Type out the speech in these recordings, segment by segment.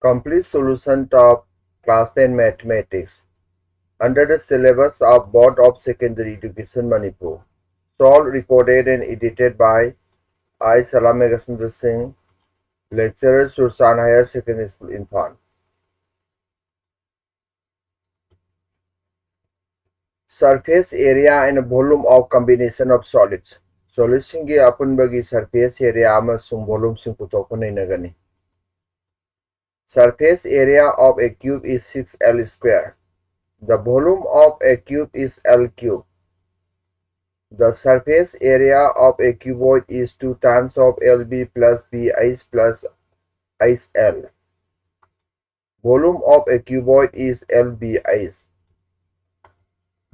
Complete solution of Class 10 Mathematics under the syllabus of Board of Secondary Education Manipur. All recorded and edited by I. Salamegasundar Singh, lecturer, Sursan Higher Secondary School, Imphal. Surface area and volume of combination of solids. Solution ki apunbagi surface area amasung volume sing putokpana inagani. Surface area of a cube is 6L square. The volume of a cube is L cube. The surface area of a cuboid is 2 times of LB plus BH plus HL. Volume of a cuboid is LBH.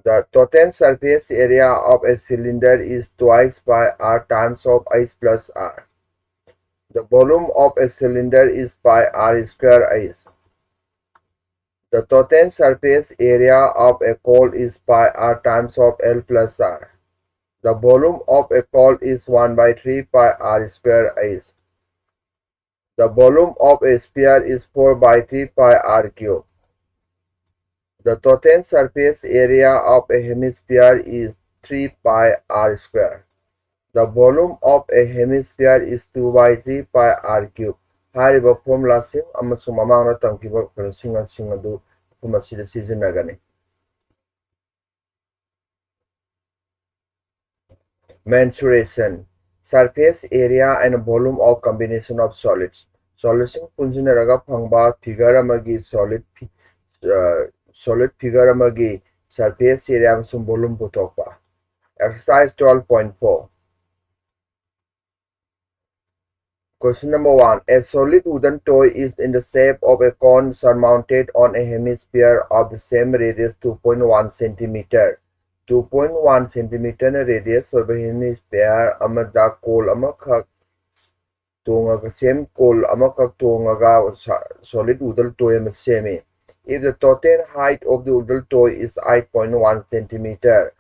The total surface area of a cylinder is twice by R times of H plus R. The volume of a cylinder is by R square H. The total surface area of a coal is by R times of L plus R. The volume of a coal is 1 by 3 pi R square H. The volume of a sphere is 4 by 3 pi R cube. The total surface area of a hemisphere is 3 pi R square. The volume of a hemisphere is 2 by 3 pi R cube. Hariba formula sing amasung mamangna tangkiba phalasing asing adu fumasida sizinagani. Mensuration. Surface area and volume of combination of solids. Solution punjinaraga phangba figure amagi solid figure amagi surface area amasung volume putokpa. Exercise 12.4. Question number 1. A solid wooden toy is in the shape of a cone surmounted on a hemisphere of the same radius 2.1 cm. 2.1 cm radius of a hemisphere amada coal amakak tongaga same coal amakak tongaga solid wooden toy semi. If the total height of the wooden toy is 8.1 cm,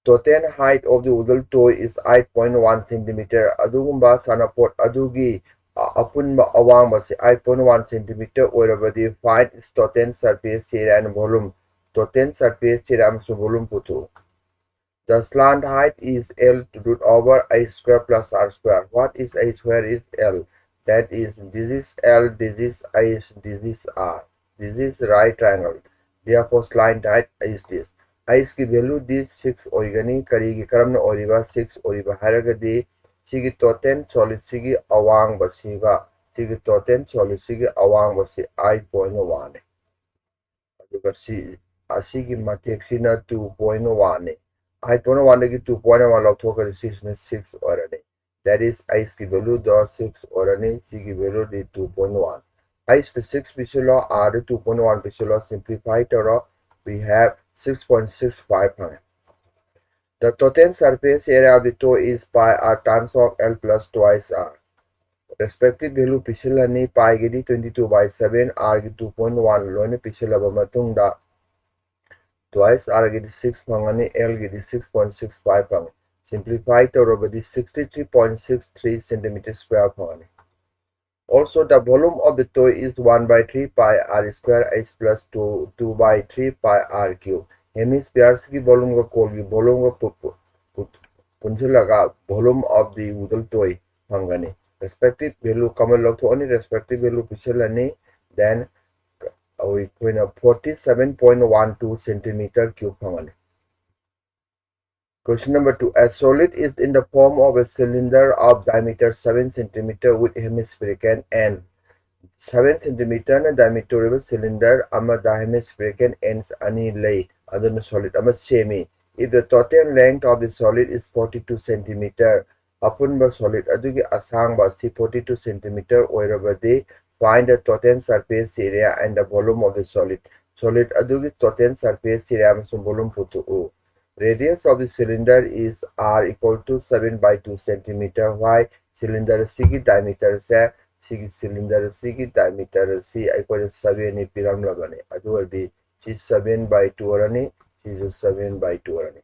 total height of the wooden toy is 8.1 cm. Adugumba sanapot adugi apunba awangba si 8.1 cm orabadi find its total surface area and volume. Total surface area and volume putu. The slant height is L root over H square plus R square. What is H? Where is L? That is, this is L, this is H, this is R. This is right triangle. Therefore, slant height is this. H की value this 6 ओइगनी करी की क्रम न ओरिबा 6 ओरिबा हरगदी सिगी total solid सिगी अवांग बसीगा सिगी total solid सिगी अवांग बसी 8.1 अदुगा सी असिगी मटेक सिना 2.1 ने 8.1 की 2.1 लौथोकर 6 ने 6 ओरने. That is H की value the 6 ओरने सिगी value the 2.1. H the 6 पिछलो R 2.1 पिछलो simplify करो we have 6.65. The total surface area of the toy is pi r times of L plus twice r. Respective value pichilani pi gidi 22 by 7 r gidi 2.1 lone pichilaba matungda twice r gidi 6 pangani L gidi 6.65 pang. Simplify to robadi 63.63 cm square pangani. Also, the volume of the toy is 1 by 3 pi r square h plus 2 by 3 pi r cube. Hemispheres की volume का कोल की volume का पुंजलगा volume of the wooden toy फंगनी. Respective value common log to only respective value पिछलनी then we coin 47.12 centimeter cube फंगनी. Question number 2. A solid is in the form of a cylinder of diameter 7 cm with hemispherical end. 7 cm diameter of a cylinder ama hemispherical ends ani lay aduna solid ama semi. If the total length of the solid is 42 cm, upon the solid adugi asang ba 42 cm oirabadi find the total surface area and the volume of the solid. Solid adugi total surface area amasung volume putu. Radius of the cylinder is R equal to 7 by 2 cm. Why? Cylinder C diameter से cylinder C diameter C equal to 7 piram लगने. अदु वर्दी 7 by 2 runny 7 by 2 runny.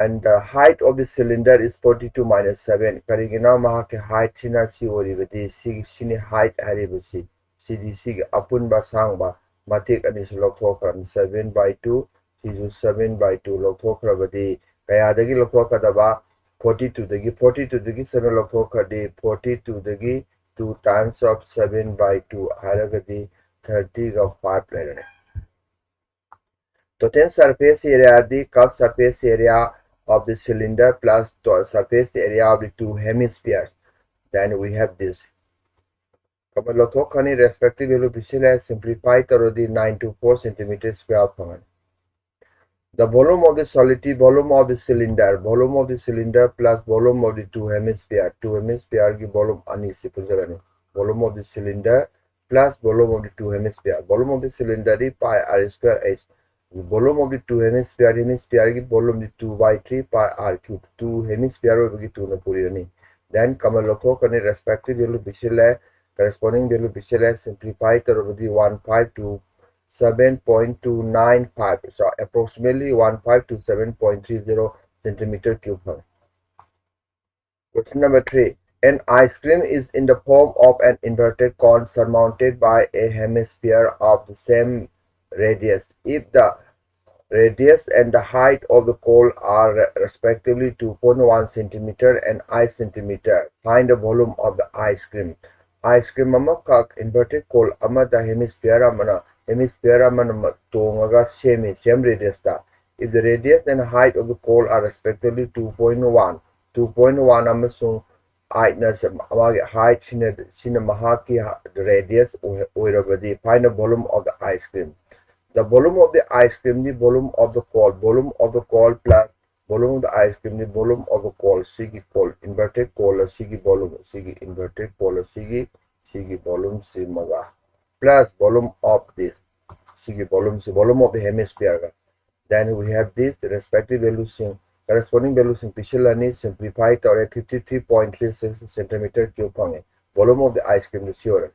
and the height of the cylinder is 42 minus 7. Karigina mahake height china si oribadi sini height haribasi. Sidi sig apun basang ba matik anis lokokran 7 by 2 sisu 7 by 2 lokokrabadi kaya dagi lokokadaba 42 dagi 7 lokokadi 42 dagi 2 times of 7 by 2 haragadi 30 of 5 lerane. Total surface area, the curved surface area of the cylinder plus the surface area of the two hemispheres. Then we have this. Kamalotokani respective value visualize simplified to the 924 centimeter square. The volume of the solidity, volume of the cylinder plus volume of the two hemisphere की volume ani से पुजारने. Volume of the cylinder plus volume of the two hemisphere. Volume of the cylinder is pi r square h. Volume of the two hemisphere की volume is 2 by 3 pi r cube. Two hemisphere होगी 2 न पूरी runny. Then कमलोको करने respective value visualize corresponding value visualize simplify तो the 152 7.295, so approximately 1527.30 centimeter cube. Question number 3. An ice cream is in the form of an inverted cone surmounted by a hemisphere of the same radius. If the radius and the height of the cone are respectively 2.1 centimeter and 8 centimeter, find the volume of the ice cream. Ice cream amakak inverted cone amada hemisphere amana tongaga same radius da. If the radius and height of the cone are respectively 2.1 amasung height sina mahaki radius oirabadi, find the volume of the ice cream. The volume of the ice cream, the volume of the cone plus volume of the ice cream, the volume of the cone, sigi cone, inverted cone, sigi volume, sigi inverted cone, sigi volume, simaga, plus volume of this, sigi volume of the hemisphere. Then we have this, the respective values, corresponding values in Pichelani simplified or at 53.36 centimeter cube. Volume of the ice cream is sure.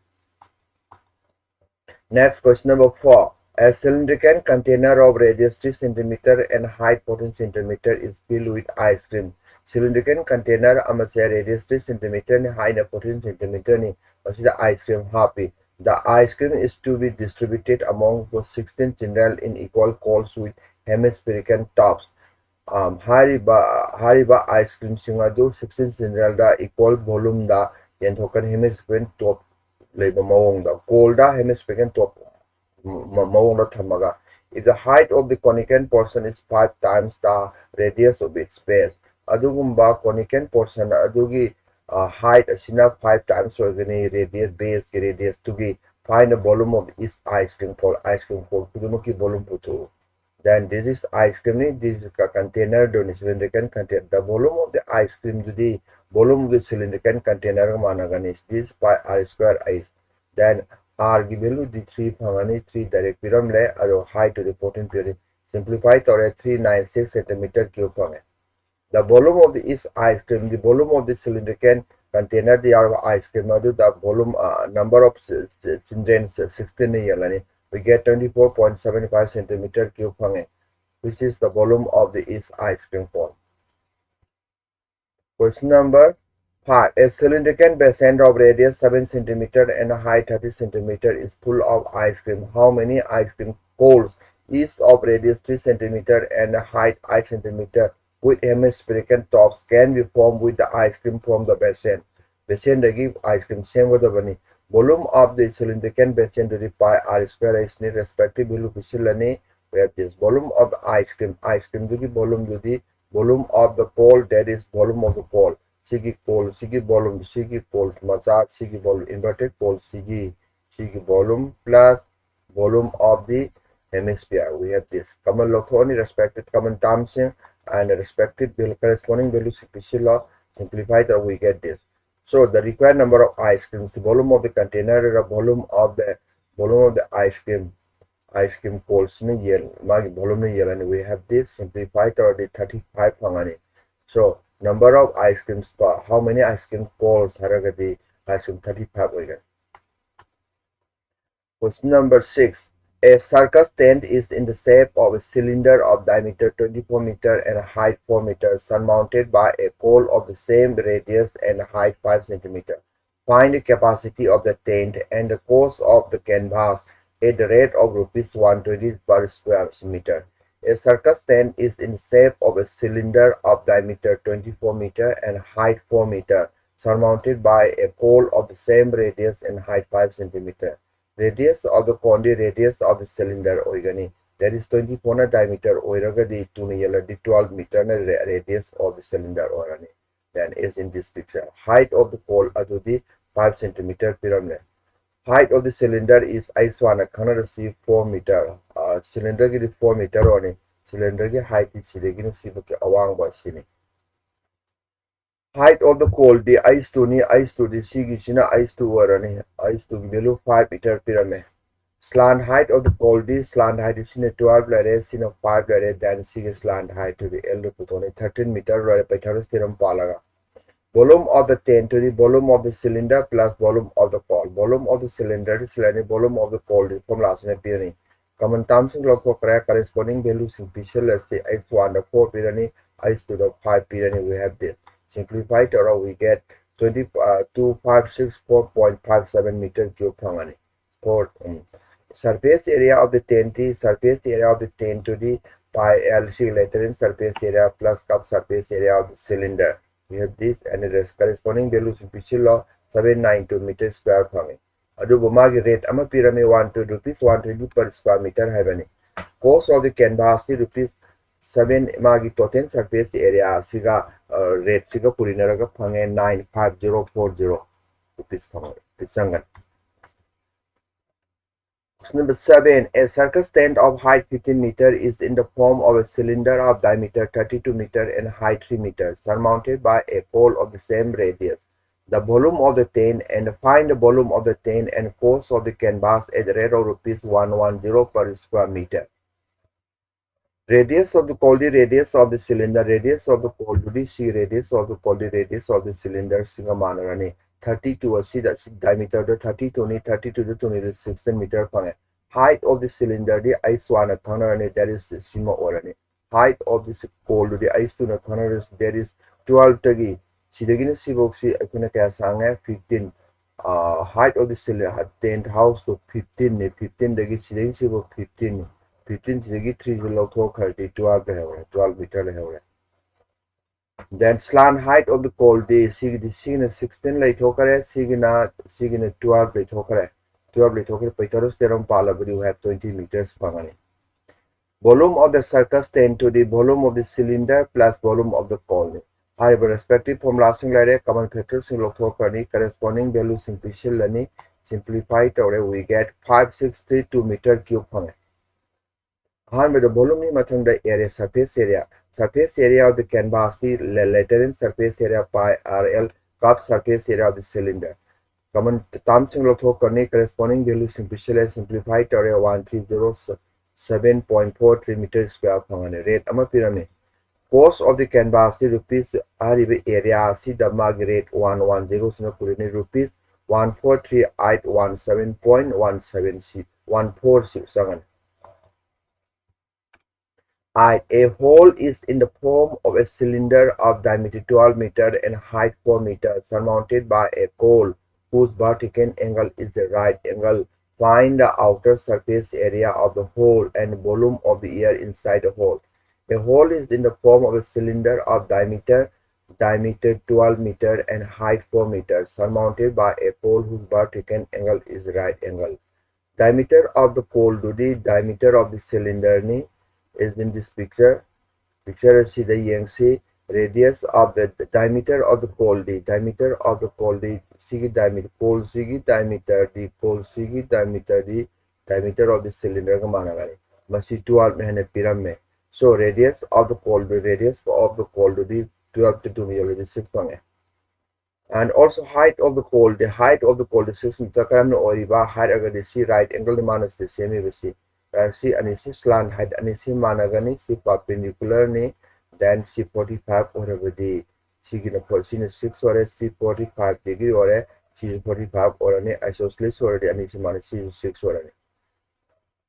Next, question number 4. A cylindrical container of radius 3 cm and height 14 cm is filled with ice cream. Cylindrical container amase radius 3 cm and height 14 cm ni masida ice cream happy. The ice cream is to be distributed among 16 children in equal cones with hemispherical tops. Hariba ice cream singadu 16 children da equal volume da yentokan hemispherical top labor mawong da cold da hemispherical top. If the height of the conical portion is 5 times the radius of its base, adugumba conical portion adugi height asina 5 times radius base ki radius to be find the volume of this ice cream called kudumuki volume putu. Then this is ice cream, this is a container, cylindrical container. The volume of the ice cream to the volume of the cylindrical container managanish. This by r square ice. Then r given the 3 phangani 3 direct piram le ado height to the 14 period simplify to 396 centimeter cube phang. The volume of the is ice cream, the volume of the cylindrical container the ice cream ado the volume number of children 16 yalani we get 24.75 centimeter cube phang, which is the volume of the is ice cream cone. Question number 5. A cylindrical basin of radius 7 cm and height 30 cm is full of ice cream. How many ice cream cones is of radius 3 cm and height 8 cm with hemispherical tops can be formed with the ice cream from the basin? Basin they give ice cream same with the bunny. Volume of the cylindrical basin to the pi r square is need respective value visually. We have this volume of the ice cream to the volume to the volume of the pole, that is volume of the pole. Sigi pole, macha, sigi volume, inverted pole, sigi volume plus volume of the hemisphere. We have this. Common lothoni respected common terms and respective corresponding values simplified or we get this. So the required number of ice creams, the volume of the container, the volume of the ice cream cones ni yel, volume ni yel, and we have this simplified or the 35 phangani. So number of ice creams per how many ice cream cones haragadi ice cream 35 again. Question number 6. A circus tent is in the shape of a cylinder of diameter 24 meter and height 4 meters, surmounted by a pole of the same radius and height 5 centimeter. Find the capacity of the tent and the cost of the canvas at the rate of rupees 120 per square meter. A circus tent is in the shape of a cylinder of diameter 24 meter and height 4 meter, surmounted by a pole of the same radius and height 5 centimeter. Radius of the cone radius of the cylinder oigani. That is 24 na diameter oiragadi 2 yeladi 12 meter na radius of the cylinder orani. Then is in this picture. Height of the pole adudi 5 centimeter pyramid. Height of the cylinder is I1 kanarasi 4 meter. Cylinder gi 4 meter oni. Cylinder gi height is sidegi sibake awang ba sini. Height of the coal the I2 ni I2 the sigi sina I2 warani. I2 gi value 5 meter pyramid. Slant height of the coal the slant height is sina 12 lare sina 5 lare then sigi slant height to the L putone 13 meter lare paitharos theorem palaga. Volume of the tent to the volume of the cylinder plus volume of the coal. Volume of the cylinder is volume of the coal from last appearing. Common terms in local corresponding values in special let's say x1 the 4 pyramid, x2 the 5 pyramid we have this. Simplified or we get 256.4.57 meter cube hangani. For surface area of the tent is surface area of the tent to the pi L C letter in surface area plus cup surface area of the cylinder. We have this and it is corresponding values in special law 792 meter square hangani. Adubu magi rate ama pyramid 1 to rupees 120 per square meter havani. Cost of the canvas is rupees 7 magi total surface area siga rate siga purinaraga phange 95040 rupees phange pisangan. Question number 7. A circus tent of height 15 meter is in the form of a cylinder of diameter 32 meter and height 3 meters, surmounted by a pole of the same radius. The volume of the tent and find the volume of the tent and cost of the canvas at the rate of rupees 110 per square meter. Radius of the coal, the radius of the cylinder, radius of the coal, the C radius of the coal, the radius of the cylinder, singamanarani. 32 the diameter the 32 ni 32 the 20 16 meter pange. Height of the cylinder the I1 na thanarani that is sima orani. Height of the coal the I2 na thanarani that is 12 tagi. Sidagi na siboksi akuna kaya sanga 15. Height of the cylinder tent house to 15 ni 15 dagi sidagi sibok 15 15 sidagi 3 log 30 12 le 12 meter le. Then slant height of the coal the signa 16 light hokare signa 12 light hokare 12 light hokare paitaros teram palabudi you have 20 meters pangani. Volume of the circus tent to the volume of the cylinder plus volume of the coal. However, respective formula like common factors in locally corresponding values in special learning simplified or we get 5632 meter cube pangani. With the volume mathang the area surface area. Surface area of the canvas the letter in surface area pi RL cup surface area of the cylinder. Common terms in corresponding values simplified area 1307.43 meters square pangane rate ama pyramid. Cost of the canvas the rupees area C the mag rate 110 rupees 143,817.17 146 A hole is in the form of a cylinder of diameter 12 meter and height 4 meters, surmounted by a pole whose vertical angle is the right angle. Find the outer surface area of the hole and volume of the air inside the hole. A hole is in the form of a cylinder of diameter 12 meter and height 4 meters, surmounted by a pole whose vertical angle is the right angle. Diameter of the pole to the diameter of the cylinder ni is in this picture. Picture see the Yangtze radius of the diameter of the pole, the diameter of the pole, the sigi diameter, pole sigi diameter, the pole sigi diameter, the diameter of the cylinder ka managani. Masi 12 mein hane pyramid. So radius of the pole, the radius of the pole to the 12 to 2 meter 6 pange. And also height of the pole, the height of the pole, the 6 meter karam no oriba height agar the C right angle the minus the same basi. C and C slant height and C managani C perpendicular ni then C 45 or the C gina C 6 or C 45 degree or C 45 or any isosceles or any C minus C 6 or any.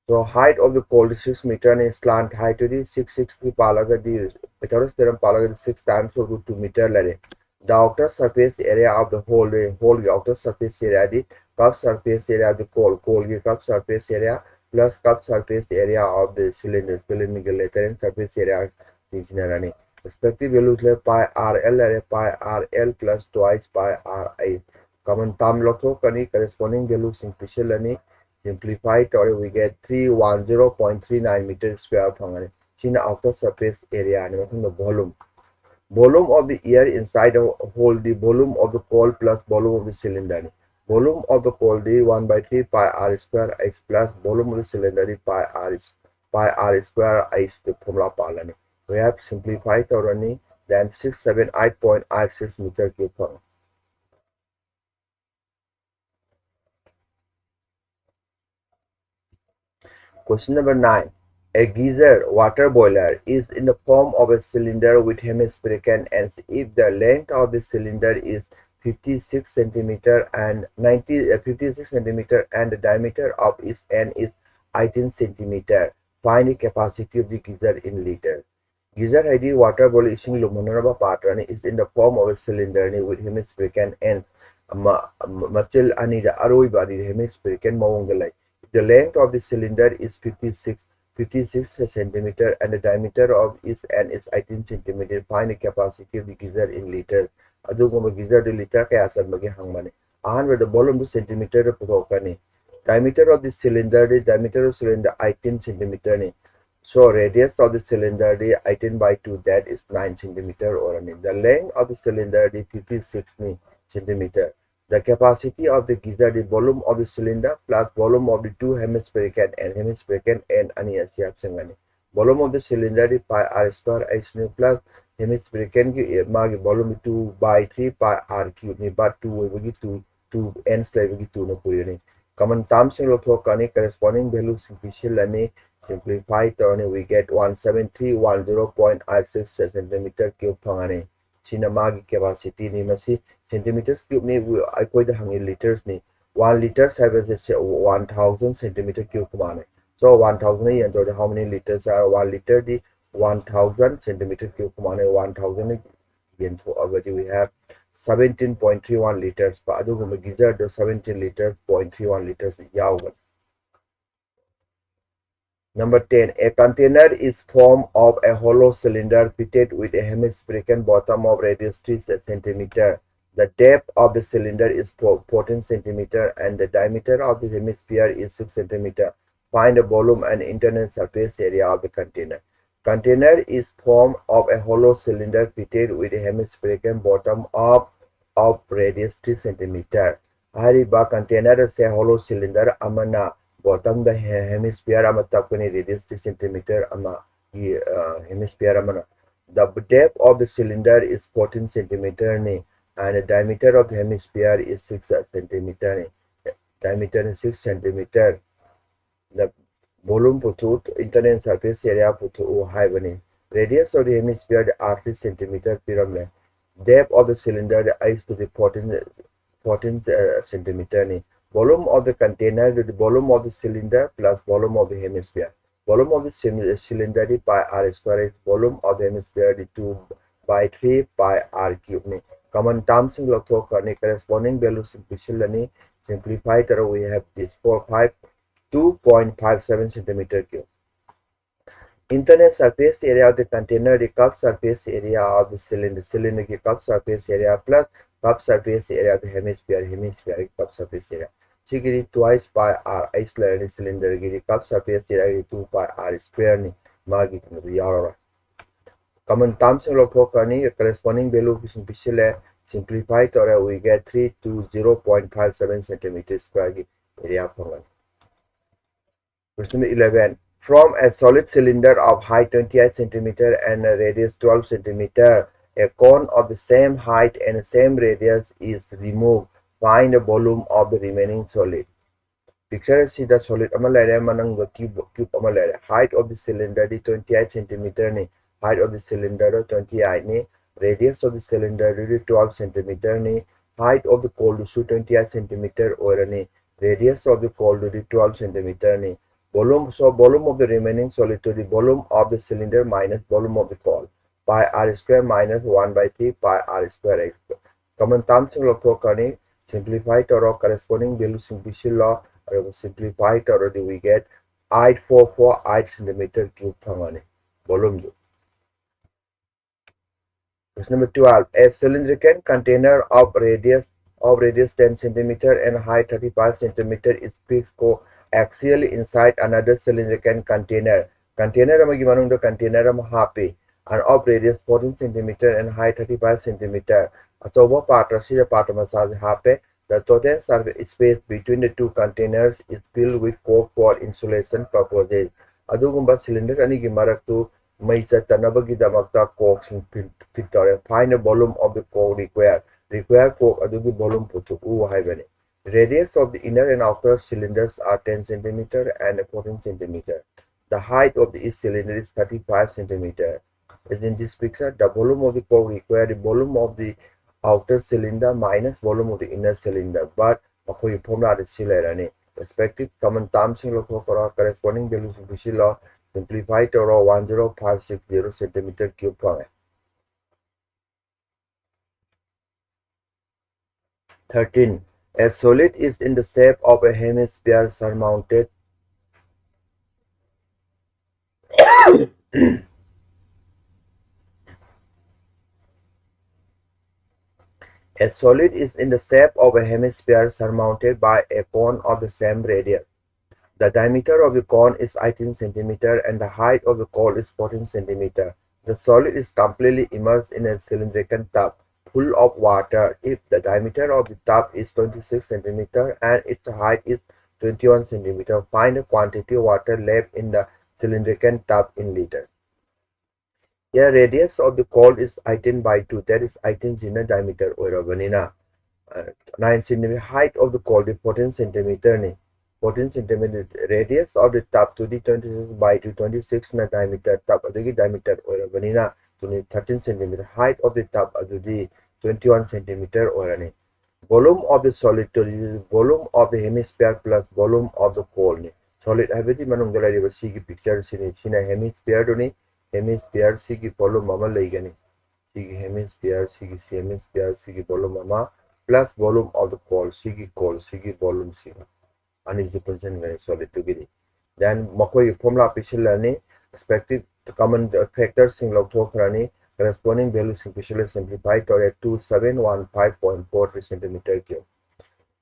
So height of the coal is 6 meter and slant height to the 660 palaga the Pythagoras theorem palaga 6 times so root 2 meter lare. The outer surface area of the whole outer surface area the curved surface area of the coal the curved surface area plus curved surface area of the cylinder later and surface area is respective values like pi rl area pi rl plus twice pi ri common term lotho corresponding values in special simplified or we get 310.39 meter square phangani china outer surface area and the volume of the air inside a hole the volume of the coal plus volume of the cylinder volume of the coal the 1 by 3 pi r square x plus volume of the cylinder the pi r square x the formula palani we have simplified already then 678.86 meter cube. Question number 9. A geyser water boiler is in the form of a cylinder with hemispherical ends. If the length of the cylinder is 56 centimeter and 56 centimeter and the diameter of its end is 18 centimeter, find the capacity of the geyser in liters. Geyser ID water boiler ising luminaraba pattern is in the form of a cylinder with hemispherical ends. Machil ani the aroi body hemispherical mawongalai. The length of the cylinder is 56 centimeter and the diameter of its end is 18 centimeter. Find the capacity of the geyser in liters. Aduguma geyser the liter kaya sabagi hangmani. With the volume to centimeter putokani. Diameter of the cylinder 18 centimeter ni. So radius of the cylinder the 18 by 2 that is 9 centimeter or the length of the cylinder the 56 centimeter. The capacity of the geyser, the volume of the cylinder plus volume of the two hemispherical and ani asya changani. Volume of the cylinder the pi r square h nu plus hemispherical ki magi volume 2 by 3 pi r cube ni but 2 wagi 2 n slave wagi 2 no puri. Common terms in lotokani corresponding values simplification lani simplify turn we get 17310.86 centimeter cube phangani. Sinamagi capacity ni masi centimeters cube ni I the hangi liters ni 1 liters have 1000 centimeter cube kumane. So 1000 and how many liters are 1 liter di 1000 centimeter cube kumane 1000 again so already we have 17.31 liters pa adu geyser the 17 liters 0.31 liters yaw. Number 10. A container is formed of a hollow cylinder fitted with a hemispherical bottom of radius 3 centimeter. The depth of the cylinder is 14 centimeter and the diameter of the hemisphere is 6 centimeter. Find the volume and internal surface area of the container. Container is formed of a hollow cylinder fitted with a hemispherical bottom of radius 3 centimeter. Hariba container is a hollow cylinder amana. Bottom the hemisphere ama tapani radius 3 centimeter ama hemisphere amana. The depth of the cylinder is 14 centimeter ni and the diameter of the hemisphere is 6 centimeter ni. Diameter is 6 centimeter. The volume putut internal surface area putu high bani. Radius of the hemisphere the 3 centimeter pyramid. Depth of the cylinder the is to the 14 centimeter ni. Volume of the container the volume of the cylinder plus volume of the hemisphere. Volume of the cylinder the pi r square is volume of the hemisphere the 2 by 3 pi r cube ni. Common terms in lotho karne corresponding values in simplified we have this 2.57 centimeter cube. Internal surface area of the container the curved surface area of the cylinder ki curved surface area plus curved surface area of the hemisphere curved surface area. Chigiri twice pi r isolate ni cylinder giri curved surface area 2 pi r square ni magi yara. Common terms in lotokani corresponding value simplified or we get 3 to 0.57 centimeter square area pangan. Question number 11. From a solid cylinder of height 28 centimeter and a radius 12 centimeter, a cone of the same height and same radius is removed. Find the volume of the remaining solid. Picture see the solid cube height of the cylinder is 28 centimeter ni. Height of the cylinder 28 ni. Radius of the cylinder is 12 centimeter ni. Height of the cold is 28 centimeter or ni. Radius of the cold is 12 centimeter ni. Volume, so volume of the remaining solid to the volume of the cylinder minus volume of the coil. Pi r square minus 1 by 3 pi r square x. Common terms in locally simplify to corresponding value simplicial law or simplify to we get 844 centimeter cube volume. Question number 12. A cylindrical container of radius 10 centimeter and height 35 centimeter is fixed coaxially inside another cylindrical container. Container amagi manungda container am happy and of radius 14 centimeter and height 35 centimeter. So what part of part of massage happy? The total surface space between the two containers is filled with coke for insulation purposes. Adugumba cylinder anigi maraktu may चटनबगीदमकता कोक्सिंग फिट तौरे find the volume of the coke require coke adugi volume putuku haibani. Radius of the inner and outer cylinders are 10 centimeter and 14 centimeter. The height of the each cylinder is 35 centimeter. As in this picture, the volume of the coke require the volume of the outer cylinder minus volume of the inner cylinder. But the formula is still respective common terms in corresponding values of the law. Simplify to 10560 centimeter cube per 13. A solid is in the shape of a hemisphere surmounted A solid is in the shape of a hemisphere surmounted by a cone of the same radius. The diameter of the cone is 18 centimeter and the height of the cone is 14 centimeter. The solid is completely immersed in a cylindrical tub full of water. If the diameter of the tub is 26 centimeter and its height is 21 centimeter, find the quantity of water left in the cylindrical tub in liters. Here, radius of the cone is 18 by 2, that is 18 centimeter diameter or 9 centimeter. Height of the cone is 14 centimeter. 14 centimeter radius of the tub to the 26 by 26 na diameter tub adagi diameter oirabanina to 13 centimeter. Height of the tub adudi 21 centimeter oirani. Volume of the solid to the volume of the hemisphere plus volume of the coal. Solid habiti manung dalai sigi picture sina hemisphere to ni hemisphere sigi volume mama laigani. Sigi hemisphere sigi volume mama plus volume of the coal sigi volume sigi. Unequal solid together. Then Makoi formula Pishilani, respective common factors in Logtokrani, corresponding values specially simplified to 2715.43 centimeter cube.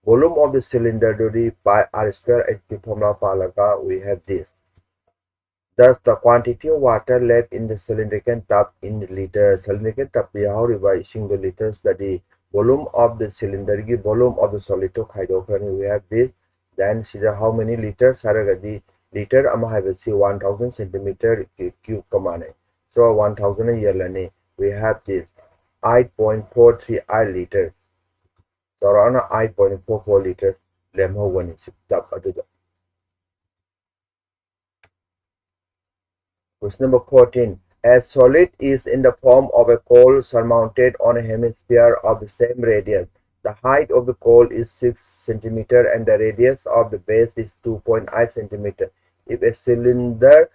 Volume of the cylinder by R square as the formula Palaga, we have this. Thus, the quantity of water left in the cylindrical tub in liters. Cylindrical tub by single liters, the volume of the cylinder, volume of the solid hydrocarbon, we have this. Then see how many liters haragadi liter ama habasi 1000 centimeter cube kamane. So 1000 yelani we have this 8.43 liters. So around 8.44 liters lemho one tap adu. Question number 14. A solid is in the form of a coal surmounted on a hemisphere of the same radius. The height of the coal is 6 centimeter and the radius of the base is 2.8 centimeter. If a cylinder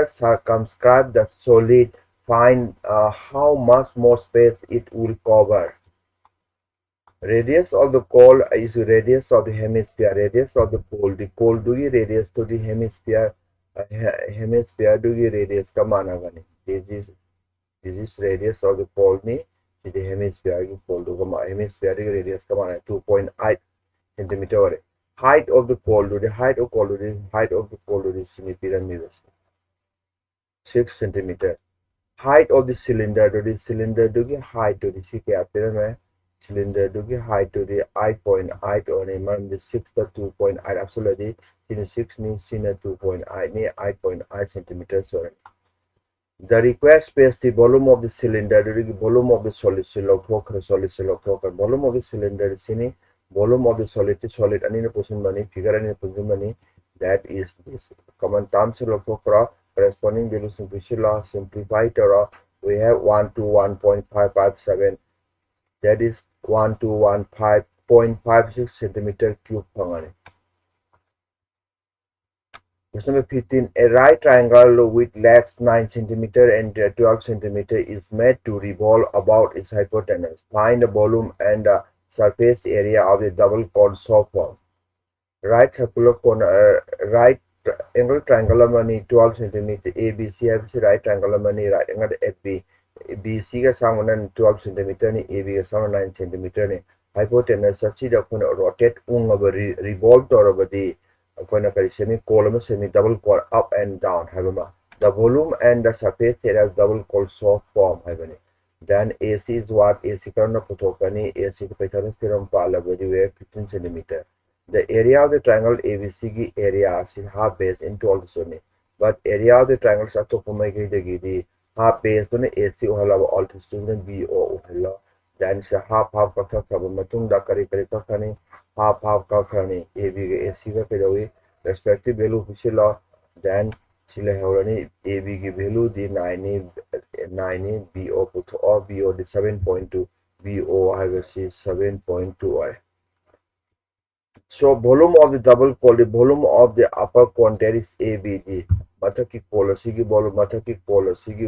circumscribes the solid, find how much more space it will cover. Radius of the coal is radius of the hemisphere. Radius of the coal. The coal do you radius to the hemisphere. Hemisphere do you radius ka managani. This is radius of the coal ni. The hemisphere hemisphere radius 2.8 centimeter. Height of the coal to the height of the cylinder 6 centimeter. Height of the cylinder to the cylinder to the height to the cylinder to the height to the 8.8 or the 6 to 2.8 absolutely in 6 means 2.8 near 8.8 centimeters. The required space, the volume of the cylinder, the volume of the solid volume of the cylinder is in volume of the solid and in a position money, figure and in a position money, that is this. Common terms corresponding value simplify we have 1 to 1.557, that is 1 to 1.56 centimeter cube. Question number 15. A right triangle with legs 9 centimeter and 12 centimeter is made to revolve about its hypotenuse. Find the volume and surface area of the double chord saw form. Right circular corner, right angle triangle money 12 centimeter. ABC have right triangle money right angle FB. BC का सामने 12 centimeter ni AB का सामने 9 centimeter ni hypotenuse such that when rotate revolve torabadi when a semi column semi double chord up and down have the volume and the surface area of double chord soft form have then AC is what AC karna putokani AC patern theorem pala body where 15 centimeter. The area of the triangle ABC area is half base into all the but area of the triangle satopoma the half base on AC uhala altitude BO uhalla then half matung da kari half kakani AB AC ka respective value hushila then sila hawrani AB ki value di 9 BO put or BO di 7.2 BO have 7.2 So volume of the double called the volume of the upper quantity is ABD. Mataki polar sigi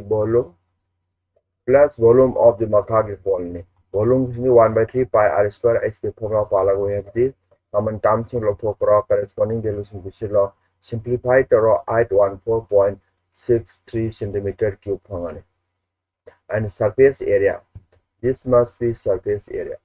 volume plus volume of the Makagi colony. Volume is 1/3 pi r square h the formula palago have this. Common terms in log corresponding dilution law simplified to raw at 14.63 centimeter cube hangane. And surface area. This must be surface area.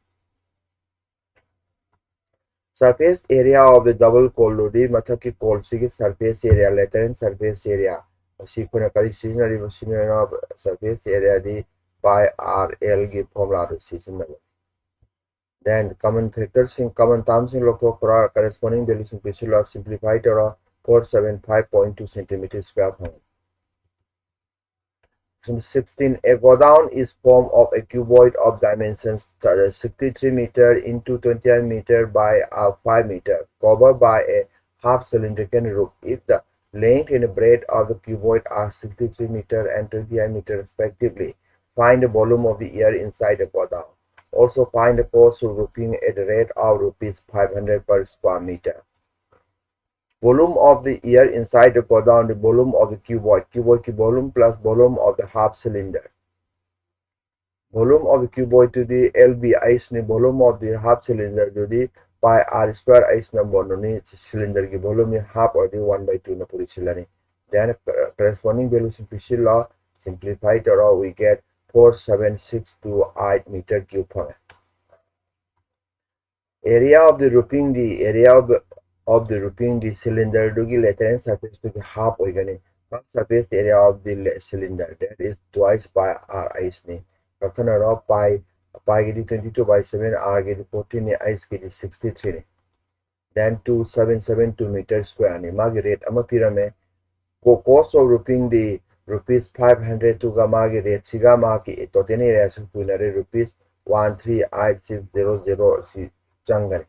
Surface area of the double collodi mathaki colsigi surface area letter and surface area. Sikuna seasonal of surface area the pi RL give formula seasonal. Then common factors in common terms in local corresponding dilution law simplified to 475.2 centimeters square. 16. A godown is formed of a cuboid of dimensions 63 meter into 29 meter by 5 meter, covered by a half cylindrical roof. If the length and breadth of the cuboid are 63 meter and 29 meter respectively, find the volume of the air inside the godown. Also find the cost of roofing at the rate of rupees 500 per square meter. Volume of the air inside the godown, the volume of the cuboid ki volume plus volume of the half cylinder. Volume of the cuboid to the LB ice ni volume of the half cylinder to the pi r square ice number ni cylinder ki volume half or the 1/2 na puri chilani. Then corresponding value simplified or we get 47628 meter cube. Area of the roofing, the area of the roofing the cylinder dugi lateral surface to the half organic surface area of the cylinder that is twice by r ice ni kathana pi 22/7 r get 14 ice get 63 then 2772 meters square ni magi rate ama pirame cost of roofing the rupees 500 to gamagi rate siga maki toteni area su punare rupees 138600 changani.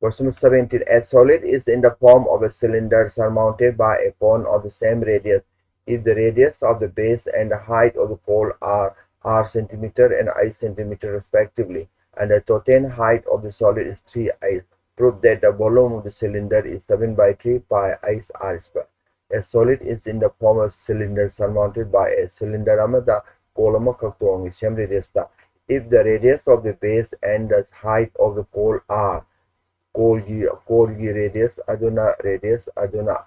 Question 17. A solid is in the form of a cylinder surmounted by a cone of the same radius. If the radius of the base and the height of the pole are r centimeter and I centimeter respectively, and the total height of the solid is 3 I, prove that the volume of the cylinder is 7/3 pi I r square. A solid is in the form of a cylinder surmounted by a cylinder amada column kaktuang same radius. If the radius of the base and the height of the pole are Kolgi radius aduna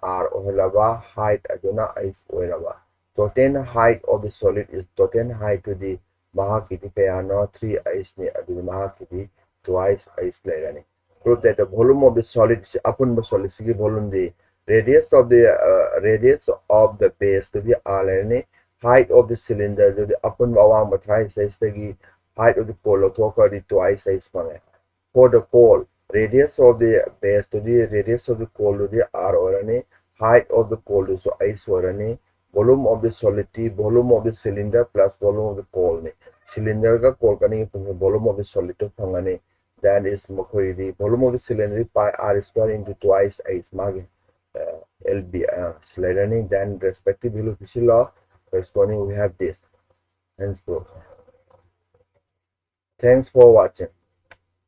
r ohelaba height aduna is ohelaba. Total height of the solid is total height to the mahakiti kayano 3 is ni adu mahakiti twice is lerani. Prove that the volume of the solid is upon the solid sigi volume the radius of the base to the r height of the cylinder to the upon bawang matrai size the height of the pole to the twice size pang. For the pole radius of the base to the radius of the coal to the r orani height of the coal to ice orani volume of the solid T volume of the cylinder plus volume of the coal ni cylinder ka coal kani volume of the solid to phangani that is makoi the volume of the cylinder pi r square into twice ice magi LB sliderani then respective value official law corresponding we have this. Hence proof. Thanks for watching.